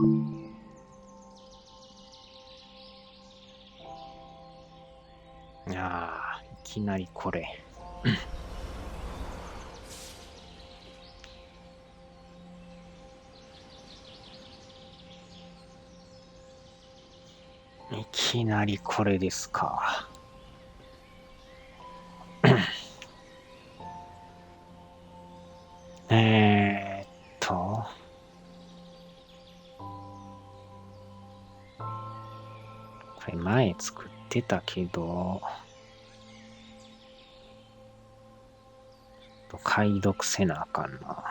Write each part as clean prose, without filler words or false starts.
いきなりこれ。いきなりこれですか。これ前作ってたけど、解読せなあかんな。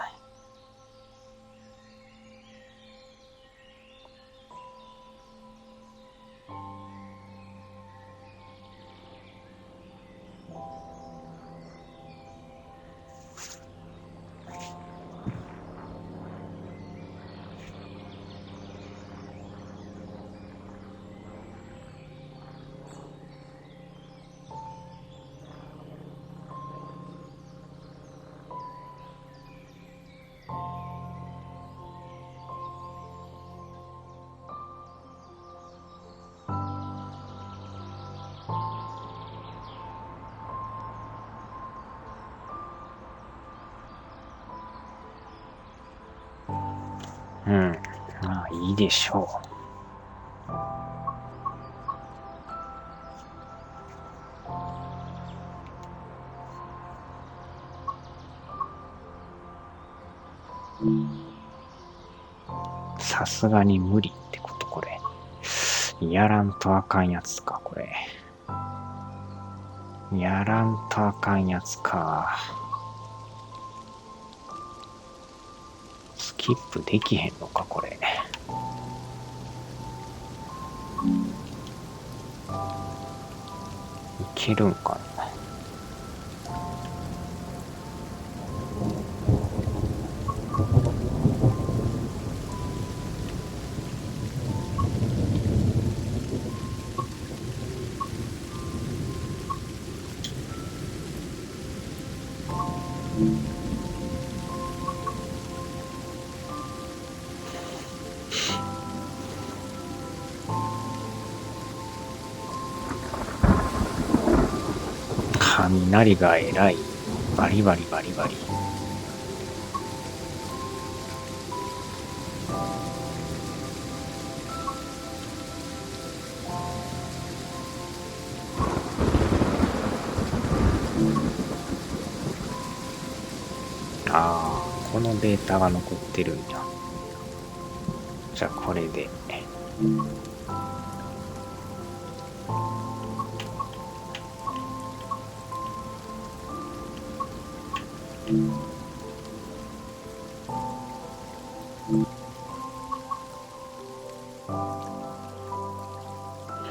まあいいでしょう。さすがに無理ってこと、これ。やらんとあかんやつか、これ。やらんとあかんやつか。スキップできへんのか、これ。いけるんかな。雷がえらい。バリバリバリバリ。このデータが残ってるんや。じゃあこれで。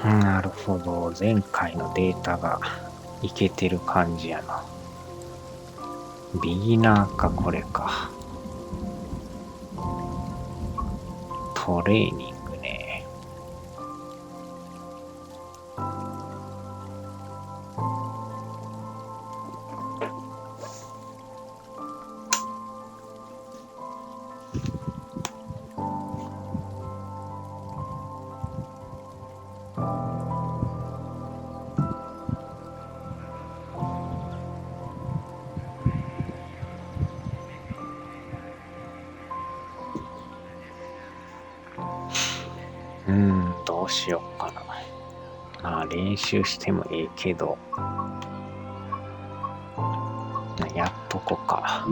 なるほど。前回のデータがいけてる感じやな。ビギナーか、これか。トレーニングね。どうしよっかな。まあ練習してもええけど、やっとこか。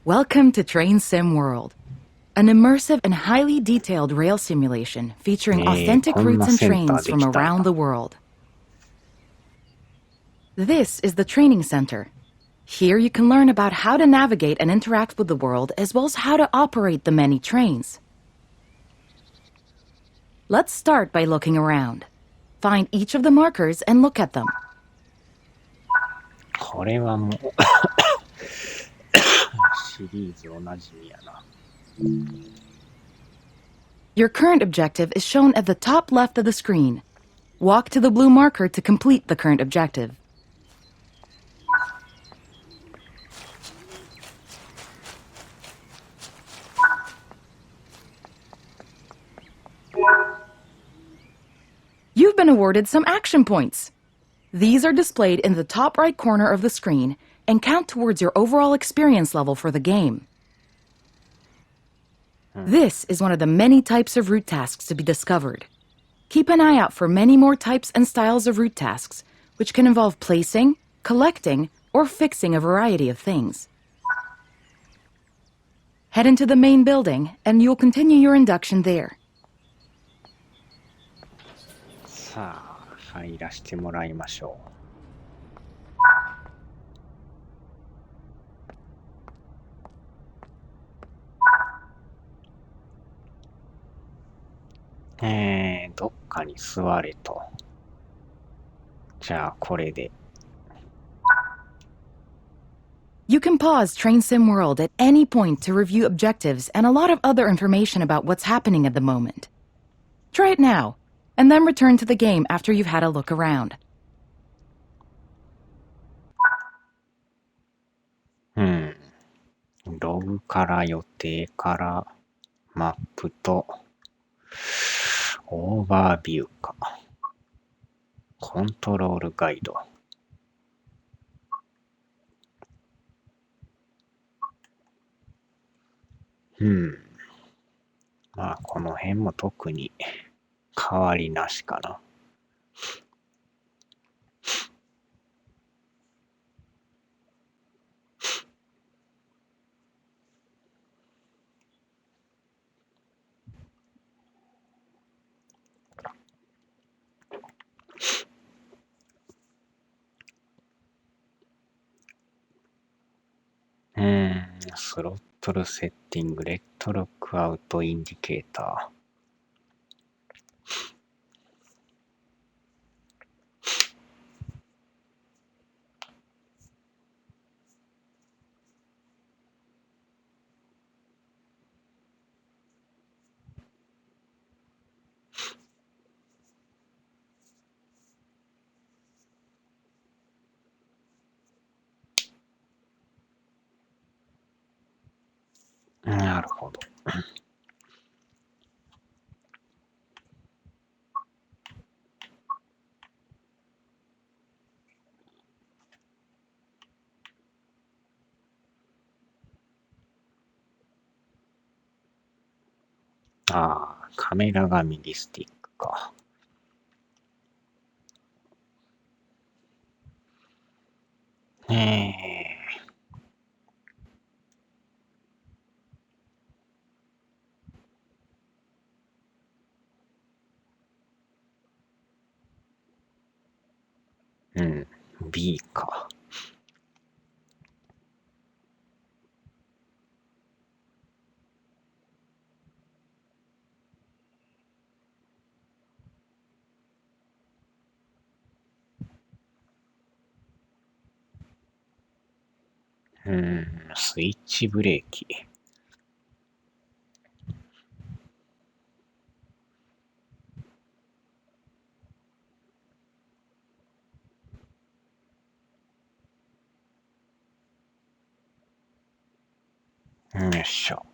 Welcome to Train Sim World, an immersive and highly detailed rail simulation featuring authentic routes and trains from around the world. This is the training center. Here you can learn about how to navigate and interact with the world, as well as how to operate the many trains. Let's start by looking around. Find each of the markers and look at them. これはもうシリーズおなじみやな。Your current objective is shown at the top left of the screen. Walk to the blue marker to complete the current objective. You've been awarded some action points. These are displayed in the top right corner of the screen and count towards your overall experience level for the game. This is one of the many types of route tasks to be discovered. Keep an eye out for many more types and styles of route tasks, which can involve placing, collecting, or fixing a variety of things. Head into the main building, and you'll continue your induction there. さあ、入らせてもらいましょう。どっかに座れと。じゃあ、これで。You can pause Train Sim World at any point to review objectives and a lot of other information about what's happening at the moment. Try it now, and then return to the game after you've had a look around. ログから予定からマップとオーバービューか。コントロールガイド。まあ、この辺も特に変わりなしかな。スロットルセッティング、レッドロックアウトインディケーター。なるほど。ああ、カメラが右スティックか。B か。スイッチブレーキ。よいしょ。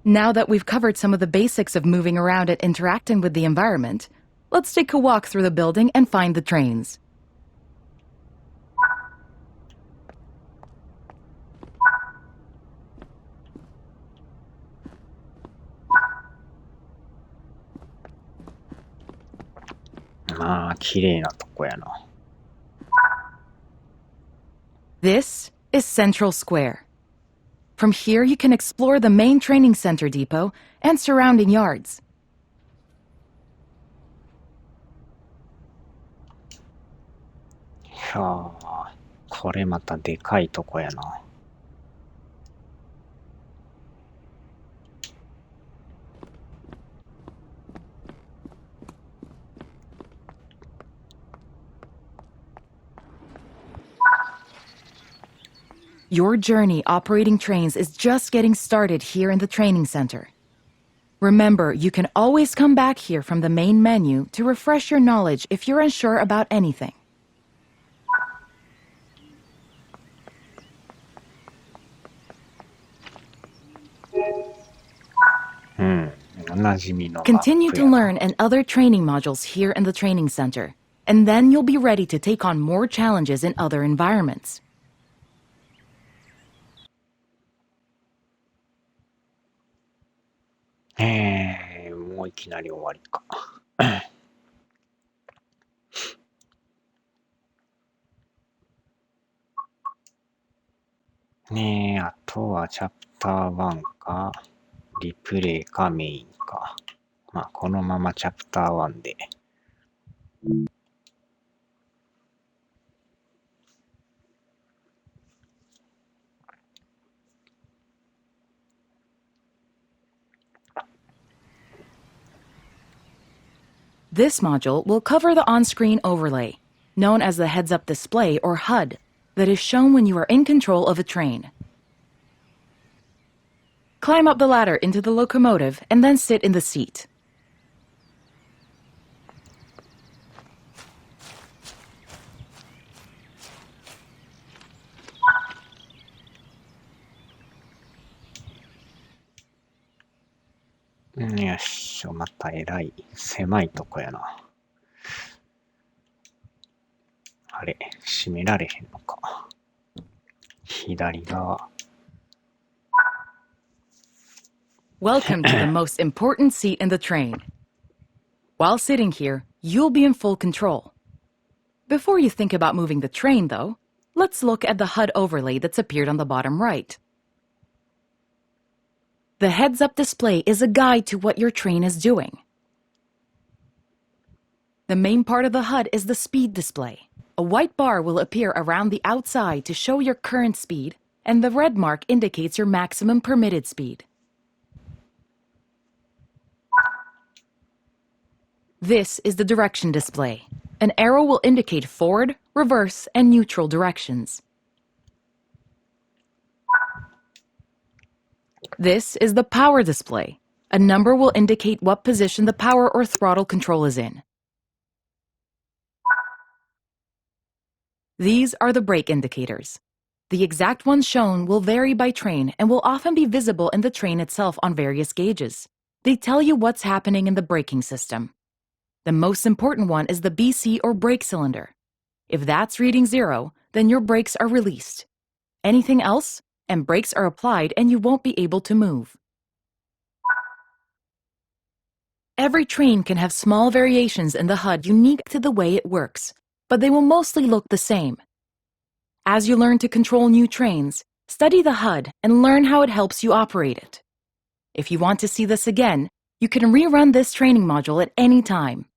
Now that we've covered some of the basics of moving around and interacting with the environment, let's take a walk through the building and find the trains.まあ、綺麗なとこやな。This is Central Square. From here, you can explore the main training center depot and surrounding yards. いやー、これまたでかいとこやな。Your journey operating trains is just getting started here in the training center. Remember, you can always come back here from the main menu to refresh your knowledge if you're unsure about anything. おなじみの Continue to learn and other training modules here in the training center, and then you'll be ready to take on more challenges in other environments. もういきなり終わりか。あとはチャプター1か、リプレイかメインか。まあ、このままチャプター1で。This module will cover the on-screen overlay, known as the heads-up display or HUD, that is shown when you are in control of a train. Climb up the ladder into the locomotive and then sit in the seat. よっしょ、またえらい狭いとこやな。あれ、閉められへんのか。左側。Welcome to the most important seat in the train. While sitting here, you'll be in full control. Before you think about moving the train, though, let's look at the HUD overlay that's appeared on the bottom right. The heads-up display is a guide to what your train is doing. The main part of the HUD is the speed display. A white bar will appear around the outside to show your current speed, and the red mark indicates your maximum permitted speed. This is the direction display. An arrow will indicate forward, reverse, and neutral directions. This is the power display. A number will indicate what position the power or throttle control is in. These are the brake indicators. The exact ones shown will vary by train and will often be visible in the train itself on various gauges. They tell you what's happening in the braking system. The most important one is the BC or brake cylinder. If that's reading 0, then your brakes are released. Anything else, and brakes are applied and you won't be able to move. Every train can have small variations in the HUD unique to the way it works, but they will mostly look the same. As you learn to control new trains, study the HUD and learn how it helps you operate it. If you want to see this again, you can rerun this training module at any time.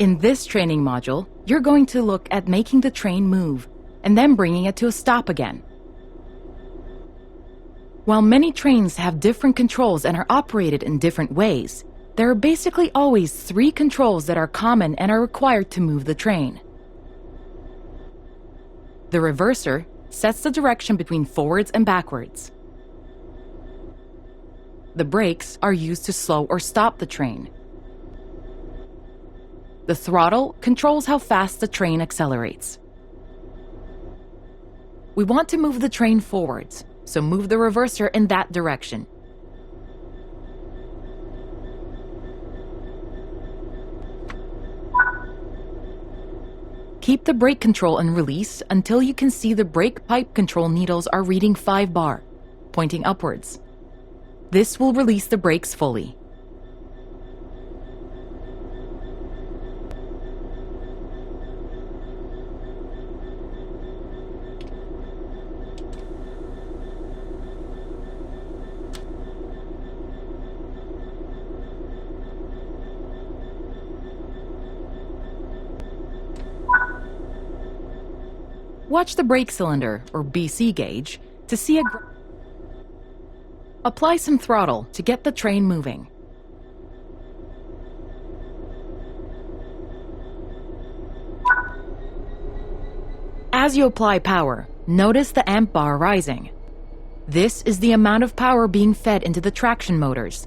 In this training module, you're going to look at making the train move, and then bringing it to a stop again. While many trains have different controls and are operated in different ways, there are basically always 3 controls that are common and are required to move the train. The reverser sets the direction between forwards and backwards. The brakes are used to slow or stop the train. The throttle controls how fast the train accelerates. We want to move the train forwards, so move the reverser in that direction. Keep the brake control and release until you can see the brake pipe control needles are reading 5 bar, pointing upwards. This will release the brakes fully. Watch the brake cylinder, or BC gauge, to see Apply some throttle to get the train moving. As you apply power, notice the amp bar rising. This is the amount of power being fed into the traction motors.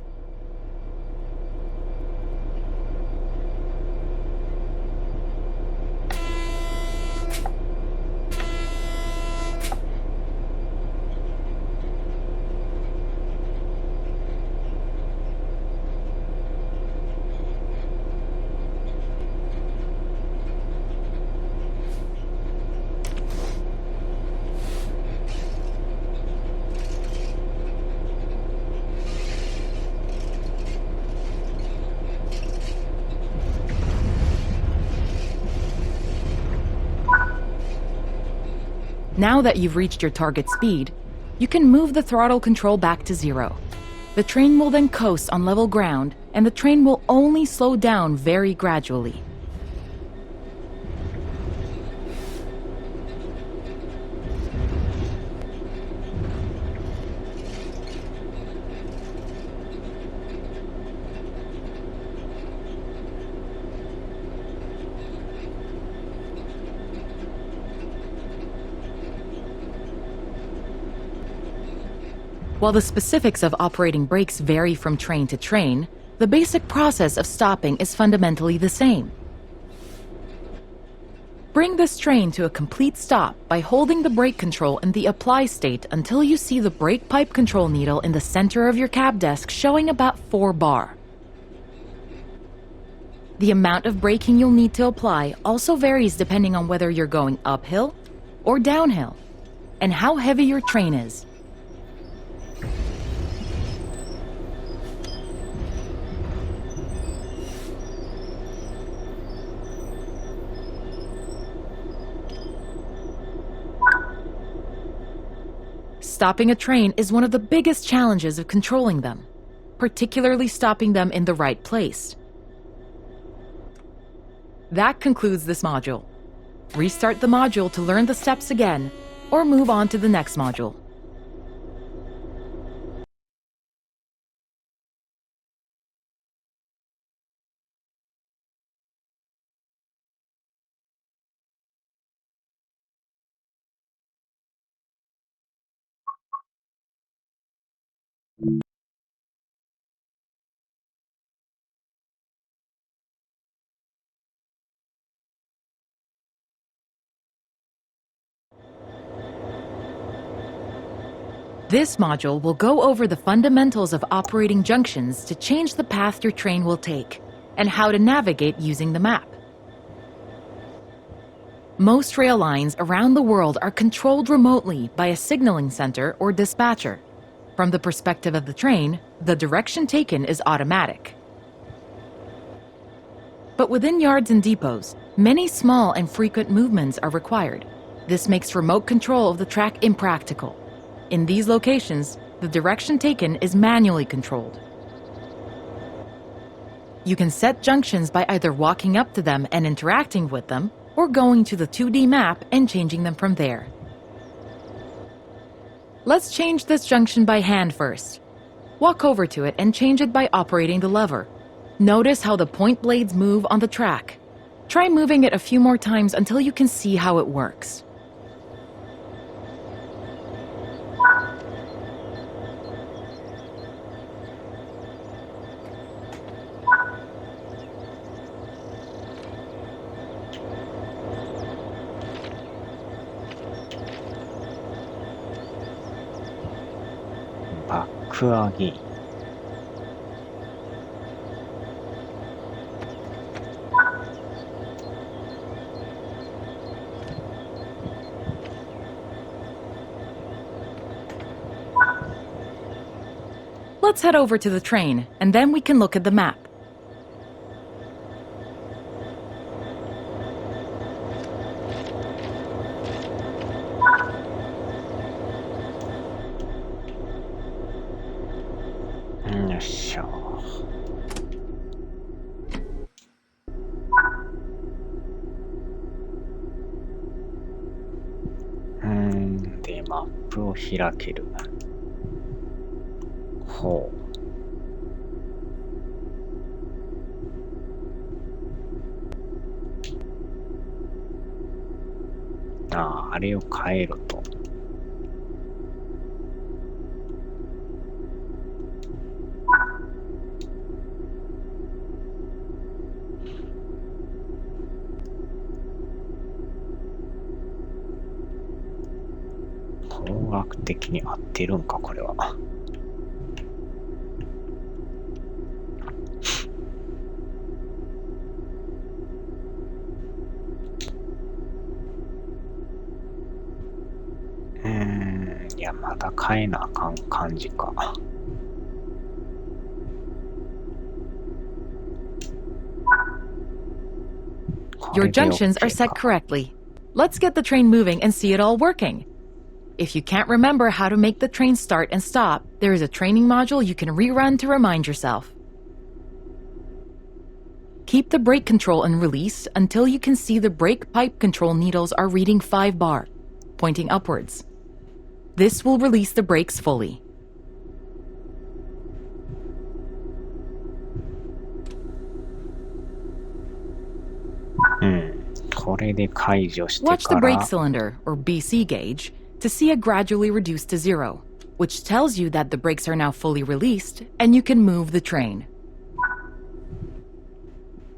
Now that you've reached your target speed, you can move the throttle control back to 0. The train will then coast on level ground, and the train will only slow down very gradually. While the specifics of operating brakes vary from train to train, the basic process of stopping is fundamentally the same. Bring this train to a complete stop by holding the brake control in the apply state until you see the brake pipe control needle in the center of your cab desk showing about 4 bar. The amount of braking you'll need to apply also varies depending on whether you're going uphill or downhill, and how heavy your train is. Stopping a train is one of the biggest challenges of controlling them, particularly stopping them in the right place. That concludes this module. Restart the module to learn the steps again, or move on to the next module. This module will go over the fundamentals of operating junctions to change the path your train will take, and how to navigate using the map. Most rail lines around the world are controlled remotely by a signaling center or dispatcher. From the perspective of the train, the direction taken is automatic. But within yards and depots, many small and frequent movements are required. This makes remote control of the track impractical. In these locations, the direction taken is manually controlled. You can set junctions by either walking up to them and interacting with them, or going to the 2D map and changing them from there. Let's change this junction by hand first. Walk over to it and change it by operating the lever. Notice how the point blades move on the track. Try moving it a few more times until you can see how it works. Back again. Let's head over to the train, and then we can look at the map.よっしょ。開ける。ほう。あれを変えると。工学的に合ってるんか、これは。いや、まだ変えなあかん感じか。Your junctions are set correctly. Let's get the train moving and see it all working. If you can't remember how to make the train start and stop, there is a training module you can rerun to remind yourself. Keep the brake control in release until you can see the brake pipe control needles are reading 5 bar, pointing upwards. This will release the brakes fully. Watch the brake cylinder, or BC gauge, to see it gradually reduce to 0, which tells you that the brakes are now fully released and you can move the train.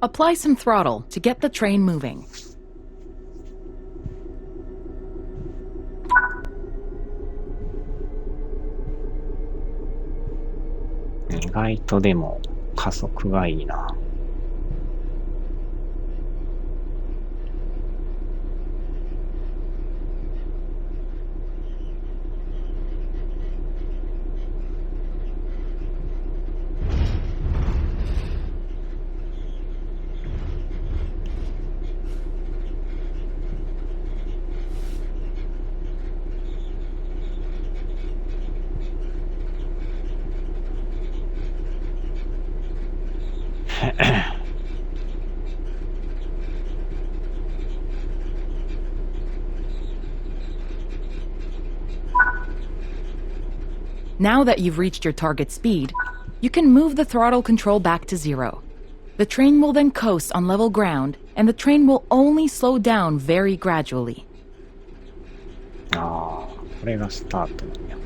Apply some throttle to get the train moving. 意外とでも加速がいいな。Now that you've reached your target speed, you can move the throttle control back to 0. The train will then coast on level ground, and the train will only slow down very gradually. これがスタートなんや。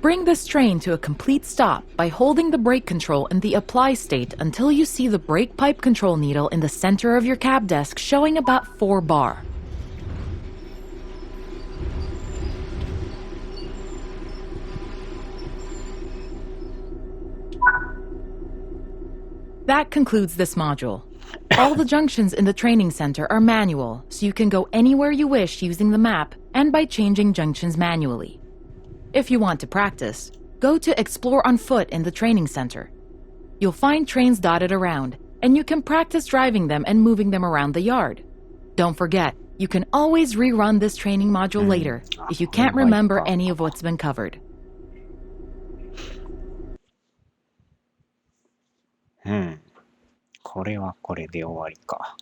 Bring this train to a complete stop by holding the brake control in the apply state until you see the brake pipe control needle in the center of your cab desk showing about 4 bar. That concludes this module. All the junctions in the training center are manual, so you can go anywhere you wish using the map and by changing junctions manually. If you want to practice, go to Explore on Foot in the training center. You'll find trains dotted around, and you can practice driving them and moving them around the yard. Don't forget, you can always rerun this training module later if you can't remember any of what's been covered. これはこれで終わりか。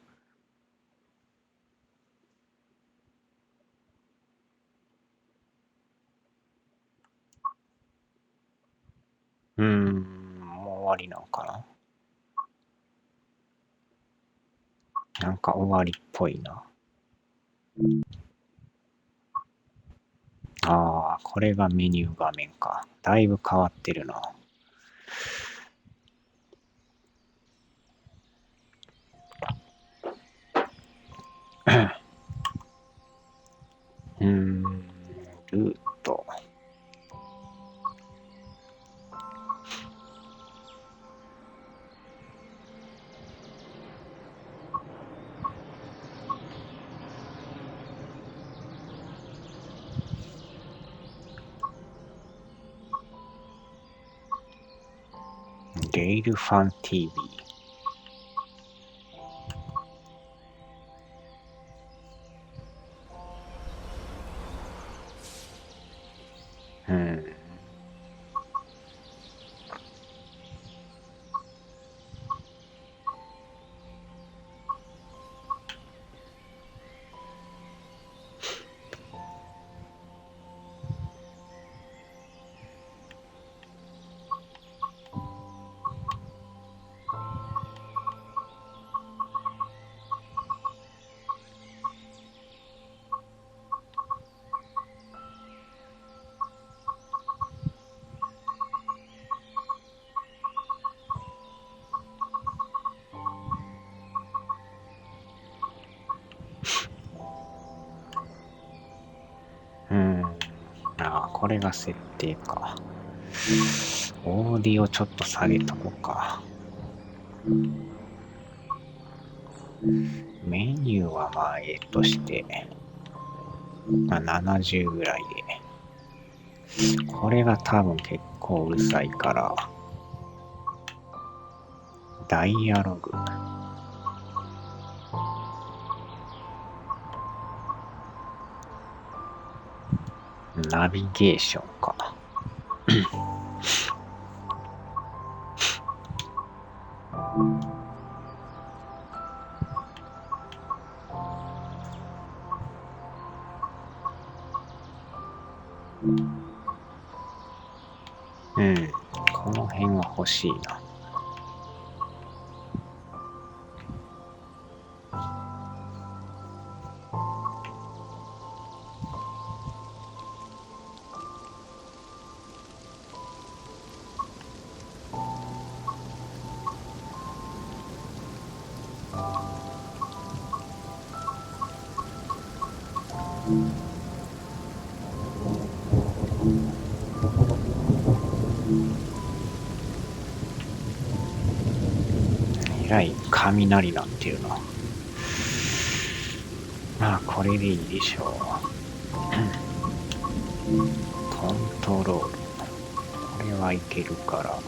もう終わりなのかな。なんか終わりっぽいな。これがメニュー画面か。だいぶ変わってるな。ルート。レイルファン TV。これが設定か。オーディオちょっと下げとこうか。メニューはまあとして、まあ70ぐらいで。これが多分結構うるさいから、ダイアログ。ナビゲーションか。うん、この辺は欲しいな。えらい雷なんていうの。まあこれでいいでしょう。コントロール。これはいけるから。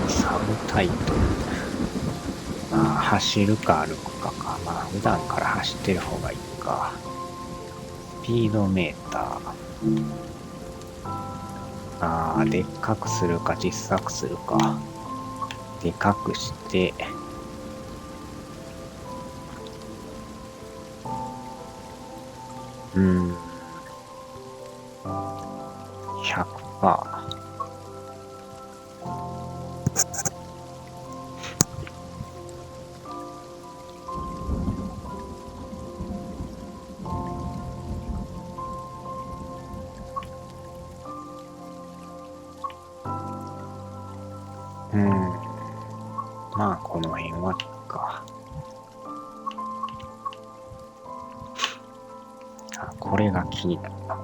サブタイトル。まあ走るか歩くかか。まあ普段から走ってる方がいいか。スピードメーター。でっかくするか小さくするか。でかくして、100%。まあこの辺はか。これが気になるな。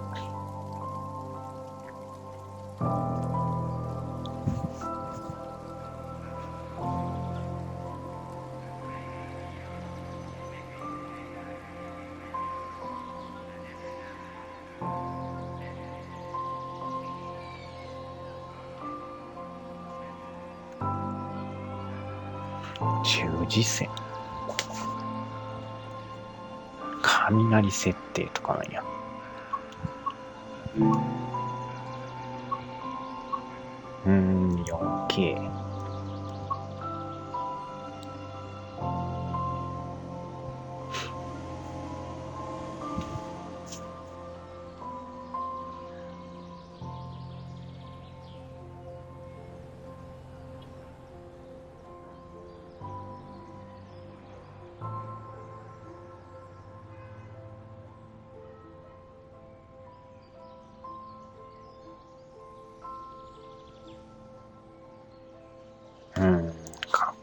十字線。雷設定とかなんや。4K。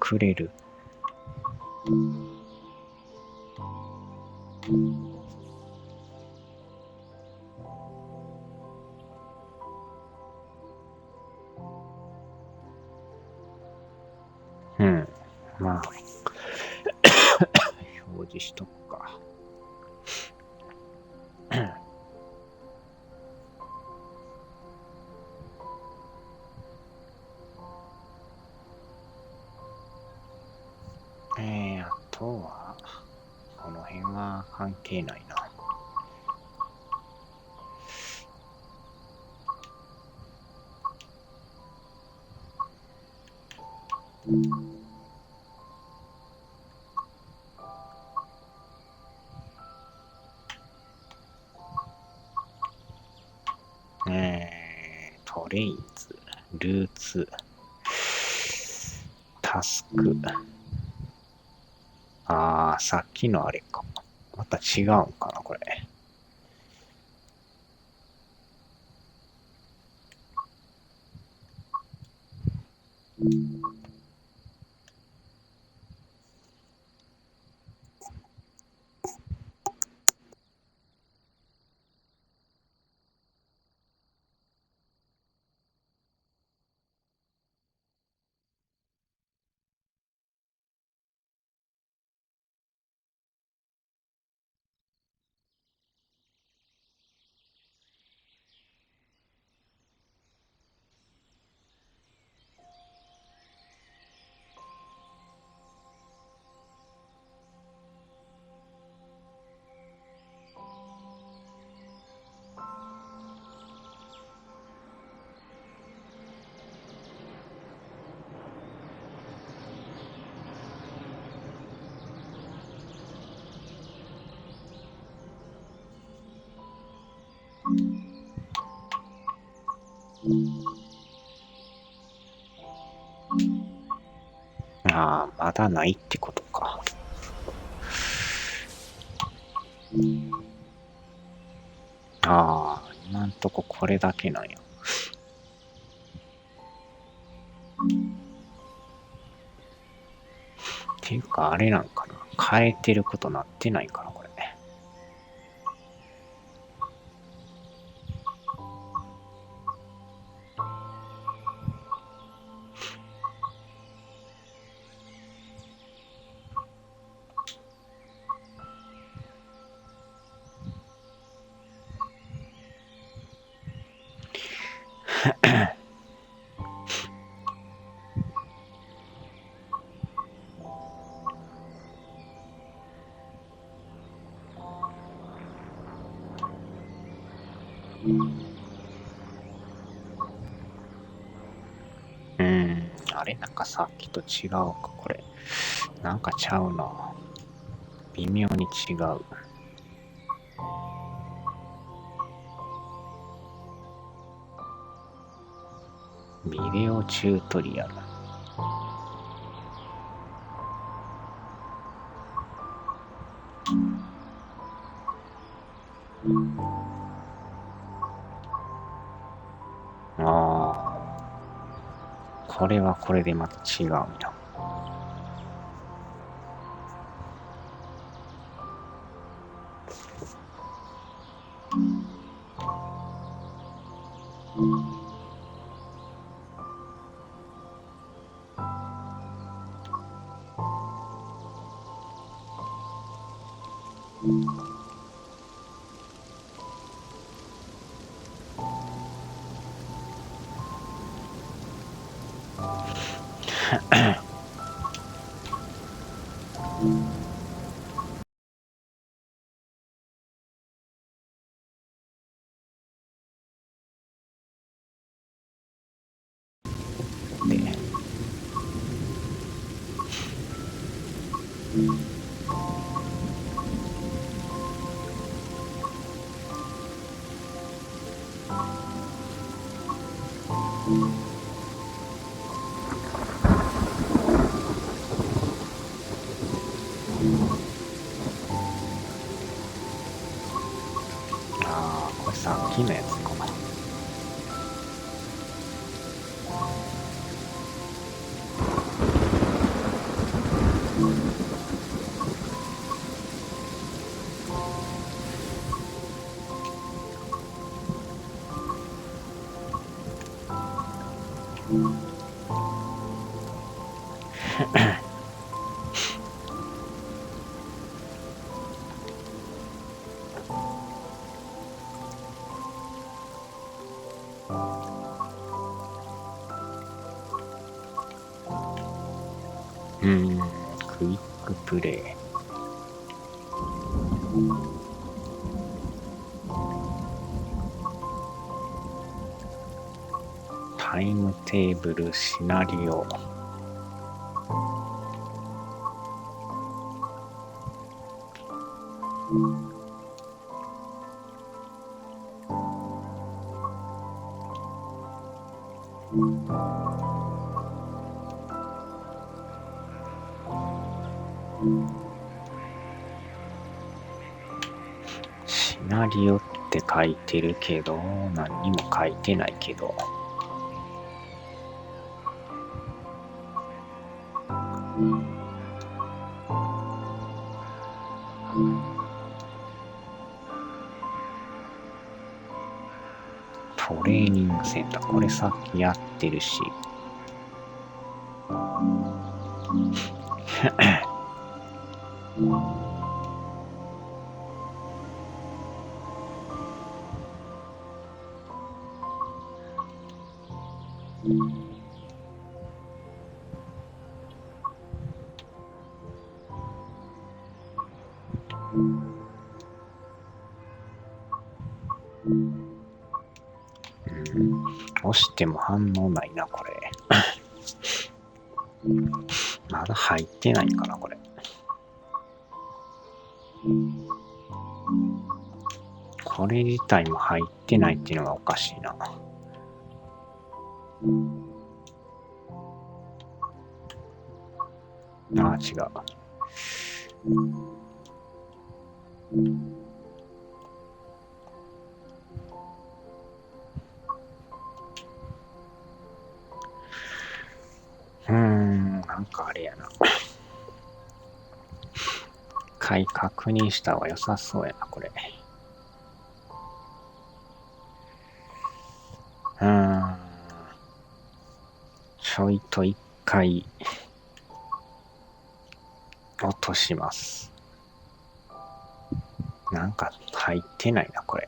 隠れる。まあ表示しとくか。あとはこの辺は関係ないな。トレインズ、ルーツ、タスク。ああ、さっきのあれか。また違うんかな、これ。ああ、まだないってことか。ああ、今んとここれだけなんや。っていうか、あれなんかな。変えてることなってないかな、これ。あれなんかさっきと違うか、これ。なんかちゃうな。微妙に違う。ビデオチュートリアル。ああ、これはこれでまた違うんだ。で、ああ、これさっきのやつか。クイックプレイ。タイムテーブル、シナリオ。なりよって書いてるけど、何にも書いてないけど。トレーニングセンター、これさっきやってるし。押しても反応ないな、これ。まだ入ってないかな、これ。これ自体も入ってないっていうのがおかしいな。ああ、違う。なんかあれやな。回確認した方が良さそうやな、これ。ちょいと一回落とします。なんか入ってないな、これ。